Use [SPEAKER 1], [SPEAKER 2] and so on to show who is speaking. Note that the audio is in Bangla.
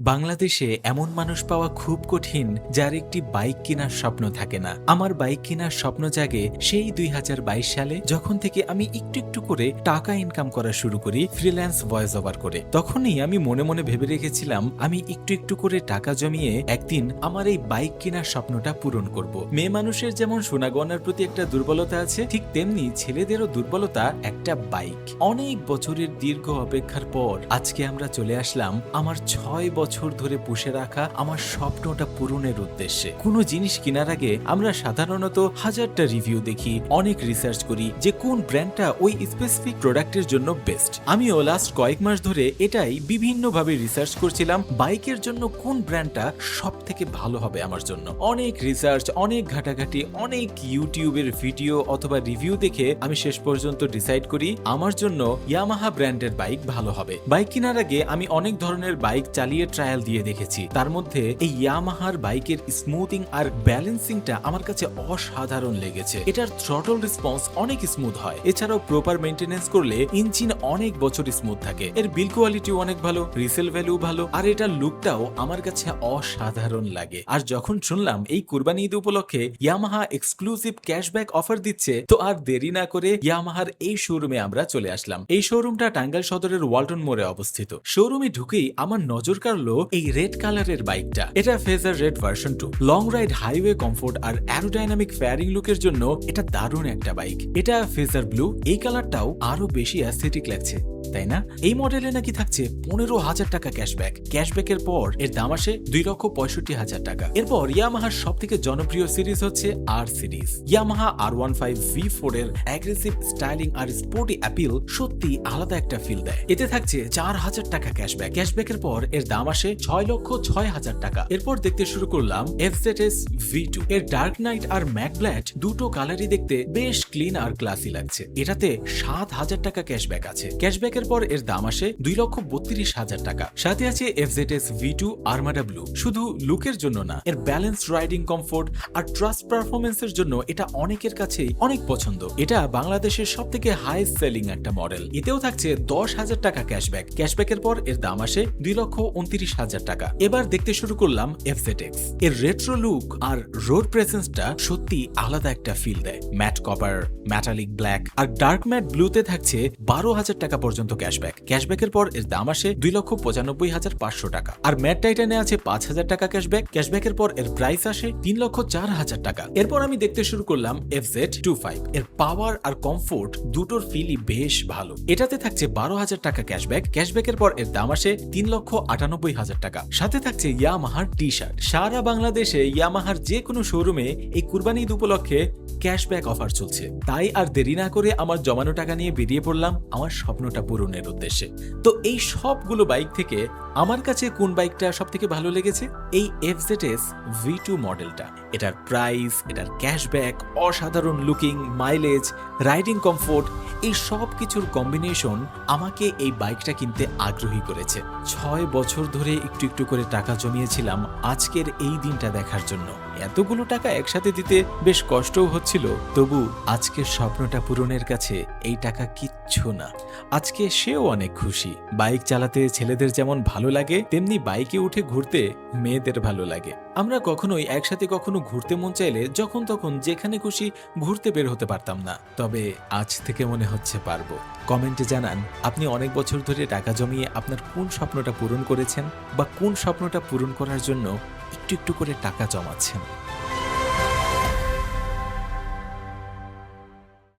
[SPEAKER 1] বাংলাদেশে এমন মানুষ পাওয়া খুব কঠিন যার একটি বাইক কেনার স্বপ্ন থাকে না। আমার বাইক কেনার স্বপ্ন জাগে সেই 2022 সালে, যখন থেকে আমি একটু একটু করে টাকা ইনকাম করা শুরু করি ফ্রিল্যান্স ভয়েস ওভার করে। তখনই আমি মনে মনে ভেবে রেখেছিলাম আমি একটু একটু করে টাকা জমিয়ে একদিন আমার এই বাইক কেনার স্বপ্নটা পূরণ করব। মেয়ে মানুষের যেমন সোনাগয়নার প্রতি একটা দুর্বলতা আছে, ঠিক তেমনি ছেলেদেরও দুর্বলতা একটা বাইক। অনেক বছরের দীর্ঘ অপেক্ষার পর আজকে আমরা চলে আসলাম আমার 6 বছর ধরে পুষে রাখা আমার স্বপ্নটা পূরণের উদ্দেশ্যে। কোনো জিনিস কেনার আগে আমরা সাধারণত হাজারটা রিভিউ দেখি, অনেক রিসার্চ করি যে কোন ব্র্যান্ডটা ওই স্পেসিফিক প্রোডাক্টের জন্য বেস্ট। আমিও লাস্ট কয়েক মাস ধরে এটাই বিভিন্নভাবে রিসার্চ করছিলাম, বাইকের জন্য কোন ব্র্যান্ডটা সব থেকে ভালো হবে আমার জন্য। অনেক রিসার্চ, অনেক ঘাটাঘাটি, অনেক ইউটিউবের ভিডিও অথবা রিভিউ দেখে আমি শেষ পর্যন্ত ডিসাইড করি আমার জন্য ইয়ামাহা ব্র্যান্ডের বাইক ভালো হবে। বাইক কেনার আগে আমি অনেক ধরনের বাইক চালিয়ে ট্রায়াল দিয়ে দেখেছি, তার মধ্যে এই ইয়ামাহার বাইকের স্মুথিং আর ব্যালেন্সিংটা আমার কাছে অসাধারণ লেগেছে। এটার থ্রটল রেসপন্স অনেক স্মুথ হয়, এছাড়াও প্রপার মেইনটেনেন্স করলে ইঞ্জিন অনেক বছর স্মুথ থাকে। এর বিল কোয়ালিটি অনেক ভালো, রিসেল ভ্যালু ভালো, আর এটার লুকটাও আমার কাছে অসাধারণ লাগে। আর যখন শুনলাম এই কুরবানি ঈদ উপলক্ষে ইয়ামাহা এক্সক্লুসিভ ক্যাশব্যাক অফার দিচ্ছে, তো আর দেরি না করে ইয়ামাহার এই শোরুমে আমরা চলে আসলাম। এই শোরুমটা টাঙ্গাইল সদরের ওয়ালটন মোড়ে অবস্থিত। শোরুমে ঢুকেই আমার নজর কাড়লো এই রেড কালারের বাইকটা। এটা Fazer red version 2। Long ride, highway comfort আর অ্যারোডাইনামিক ফেয়ারিং লুকের জন্য এটা দারুণ একটা বাইক। এটা ফেজার ব্লু, এই কালারটাও আরো বেশি অ্যাস্থেটিক লাগছে, তাই না? এই মডেলে নাকি থাকছে 15,000 টাকা ক্যাশব্যাক। ক্যাশব্যাকের পর এর দাম আসে 2,65,000 টাকা। এরপর ইয়ামাহার সব থেকে জনপ্রিয় সিরিজ হচ্ছে আর সিরিজ। ইয়ামাহা R15 V4 এর অ্যাগ্রেসিভ স্টাইলিং আর স্পোর্টি অ্যাপিল সত্যি আলাদা একটা ফিল দেয়। এতে থাকছে 4,000 টাকা ক্যাশব্যাক। ক্যাশব্যাকের পর এর দাম আসে 6,06,000 টাকা। এরপর দেখতে শুরু করলাম FZS V2। এর ডার্ক নাইট আর ম্যাট ব্ল্যাক দুটো কালারই দেখতে বেশ ক্লিন আর ক্লাসি লাগছে। এটাতে 7,000 টাকা ক্যাশব্যাক আছে। ক্যাশব্যাকের পর এর দাম আসে 2,32,000 টাকা। সাথে আছে FZS V2 আর্মাডা ব্লু। শুধু লুকের জন্য না, এর ব্যালেন্স রাইডিং কমফোর্ট আর ট্রাস্ট পারফরমেন্সের জন্য এটা অনেকের কাছেই অনেক পছন্দ। এটা বাংলাদেশের সব থেকে হাইস্ট সেলিং একটা মডেল। এতেও থাকছে 10,000 টাকা ক্যাশব্যাক। ক্যাশব্যাকের পর এর দাম আসে 2,29,000 টাকা। এবার দেখতে শুরু করলাম FZX। এর রেট্রো লুক আর রোড প্রেজেন্সটা সত্যি আলাদা একটা ফিল দেয়। ম্যাট কপার, ম্যাটালিক ব্ল্যাক আর ডার্ক ম্যাট ব্লুতে থাকছে 12,000 টাকা পর্যন্ত ক্যাশব্যাক। ক্যাশব্যাকের পর এর দাম আসে 2,95,500 টাকা। আর ম্যাট টাইটানে আছে 5,000 টাকা ক্যাশব্যাক। ক্যাশব্যাকের পর এর প্রাইস আসে 3,04,000 টাকা। এরপর আমি দেখতে শুরু করলাম FZ25। এর পাওয়ার আর কমফোর্ট দুটোর ফিলই বেশ ভালো। এটাতে থাকছে 12,000 টাকা ক্যাশব্যাক। ক্যাশব্যাকের পর এর দাম আসে 3,98,000 টাকা। সাথে থাকছে ইয়ামাহার টি শার্ট। সারা বাংলাদেশে ইয়ামাহার যে কোনো শোরুমে এই কুরবানি ঈদ উপলক্ষে ক্যাশব্যাক অফার চলছে। তাই আর দেরি না করে আমার জমানো টাকা নিয়ে বেরিয়ে পড়লাম আমার স্বপ্নটা পূরণের উদ্দেশ্যে। তো এই সবগুলো বাইক থেকে আমার কাছে কোন বাইকটা সব থেকে ভালো লেগেছে? এই FZS V2 মডেলটা। এটার প্রাইস, এটার ক্যাশব্যাক, অসাধারণ লুকিং, মাইলেজ, রাইডিং কমফোর্ট, এই সব কিছুর কম্বিনেশন আমাকে এই বাইকটা কিনতে আগ্রহী করেছে। 6 বছর ধরে একটু একটু করে টাকা জমিয়েছিলাম আজকের এই দিনটা দেখার জন্য। এতগুলো টাকা একসাথে দিতে বেশ কষ্টও হচ্ছিল, তবু আজকের স্বপ্নটা পূরণের কাছে এই টাকা কিচ্ছু না। আজকে সেও অনেক খুশি। বাইক চালাতে ছেলেদের যেমন ভালো লাগে, তেমনি বাইকে উঠে ঘুরতে মেয়েদের ভালো লাগে। আমরা কখনোই একসাথে কখনো ঘুরতে মন চাইলে যখন তখন যেখানে খুশি ঘুরতে বের হতে পারতাম না, তবে আজ থেকে মনে হচ্ছে পারবো। কমেন্টে জানান আপনি অনেক বছর ধরে টাকা জমিয়ে আপনার কোন স্বপ্নটা পূরণ করেছেন, বা কোন স্বপ্নটা পূরণ করার জন্য একটু একটু করে টাকা জমাচ্ছেন।